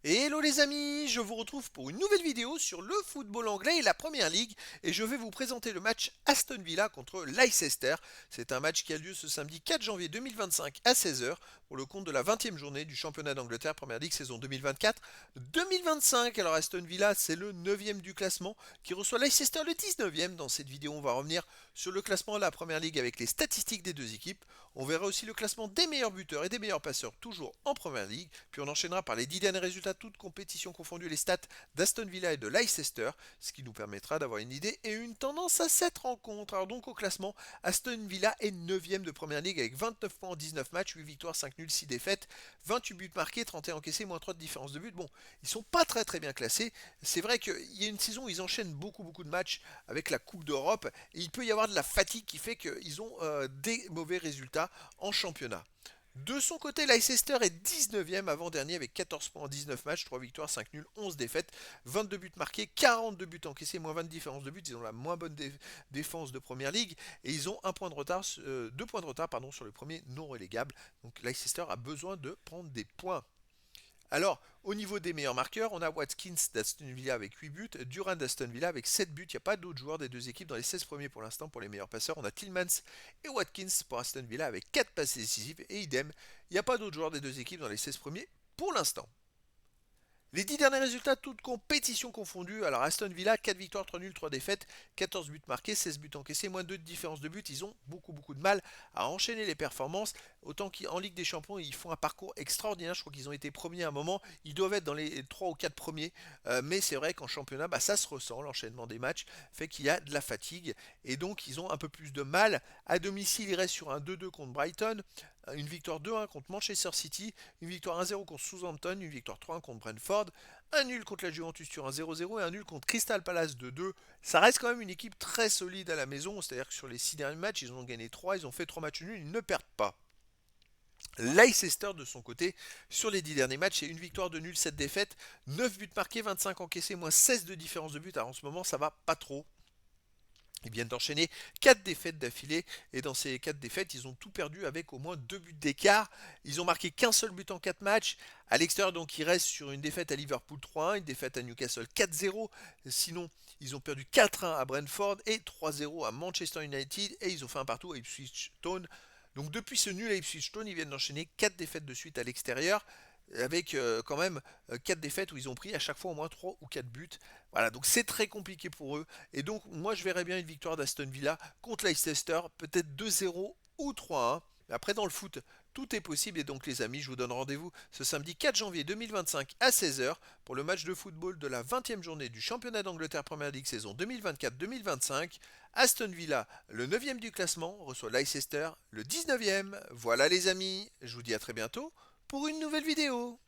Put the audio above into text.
Et hello les amis, je vous retrouve pour une nouvelle vidéo sur le football anglais et la Première Ligue et je vais vous présenter le match Aston Villa contre Leicester. C'est un match qui a lieu ce samedi 4 janvier 2025 à 16h pour le compte de la 20e journée du championnat d'Angleterre Première Ligue saison 2024-2025. Alors Aston Villa c'est le 9e du classement qui reçoit Leicester le 19e. Dans cette vidéo on va revenir sur le classement de la Première Ligue avec les statistiques des deux équipes. On verra aussi le classement des meilleurs buteurs et des meilleurs passeurs toujours en Première Ligue. Puis on enchaînera par les 10 derniers résultats toutes compétitions confondues, les stats d'Aston Villa et de Leicester, ce qui nous permettra d'avoir une idée et une tendance à cette rencontre. Alors donc au classement, Aston Villa est 9e de Première Ligue avec 29 points en 19 matchs, 8 victoires, 5 nuls, 6 défaites, 28 buts marqués, 31 encaissés, moins 3 de différence de but. Bon, ils sont pas très bien classés. C'est vrai qu'il y a une saison où ils enchaînent beaucoup de matchs avec la Coupe d'Europe et il peut y avoir de la fatigue qui fait qu'ils ont des mauvais résultats en championnat. De son côté, Leicester est 19e avant-dernier avec 14 points en 19 matchs, 3 victoires, 5 nuls, 11 défaites, 22 buts marqués, 42 buts encaissés, moins 20 de différence de but. Ils ont la moins bonne défense de Première Ligue et ils ont 2 points de retard sur le premier non relégable. Donc Leicester a besoin de prendre des points. Alors, au niveau des meilleurs marqueurs, on a Watkins d'Aston Villa avec 8 buts, Duran d'Aston Villa avec 7 buts. Il n'y a pas d'autres joueurs des deux équipes dans les 16 premiers pour l'instant pour les meilleurs passeurs. On a Tillmans et Watkins pour Aston Villa avec 4 passes décisives et idem. Il n'y a pas d'autres joueurs des deux équipes dans les 16 premiers pour l'instant. Les 10 derniers résultats, toutes compétitions confondues. Alors Aston Villa, 4 victoires, 3 nuls, 3 défaites, 14 buts marqués, 16 buts encaissés, moins 2 de différence de but. Ils ont beaucoup de mal à enchaîner les performances. Autant qu'en Ligue des Champions, ils font un parcours extraordinaire. Je crois qu'ils ont été premiers à un moment. Ils doivent être dans les 3 ou 4 premiers. Mais c'est vrai qu'en championnat, ça se ressent. L'enchaînement des matchs fait qu'il y a de la fatigue. Et donc, ils ont un peu plus de mal. À domicile, ils restent sur un 2-2 contre Brighton. Une victoire 2-1 contre Manchester City, une victoire 1-0 contre Southampton, une victoire 3-1 contre Brentford, un nul contre la Juventus sur un 0-0 et un nul contre Crystal Palace 2-2. Ça reste quand même une équipe très solide à la maison, c'est-à-dire que sur les 6 derniers matchs, ils en ont gagné 3, ils ont fait 3 matchs nuls, ils ne perdent pas. Leicester de son côté, sur les 10 derniers matchs, c'est une victoire de nul, 7 défaites, 9 buts marqués, 25 encaissés, moins 16 de différence de but. Alors en ce moment, ça va pas trop. Ils viennent d'enchaîner 4 défaites d'affilée et dans ces 4 défaites, ils ont tout perdu avec au moins 2 buts d'écart. Ils ont marqué qu'un seul but en 4 matchs. À l'extérieur, donc, ils restent sur une défaite à Liverpool 3-1, une défaite à Newcastle 4-0. Sinon, ils ont perdu 4-1 à Brentford et 3-0 à Manchester United et ils ont fait un partout à Ipswich Town. Donc depuis ce nul à Ipswich Town, ils viennent d'enchaîner 4 défaites de suite à l'extérieur avec quand même 4 défaites où ils ont pris à chaque fois au moins 3 ou 4 buts. Voilà, donc c'est très compliqué pour eux. Et donc moi je verrais bien une victoire d'Aston Villa contre Leicester, peut-être 2-0 ou 3-1. Après dans le foot, tout est possible et donc les amis, je vous donne rendez-vous ce samedi 4 janvier 2025 à 16h pour le match de football de la 20e journée du championnat d'Angleterre Premier League saison 2024-2025. Aston Villa, le 9e du classement, reçoit Leicester, le 19e. Voilà les amis, je vous dis à très bientôt pour une nouvelle vidéo.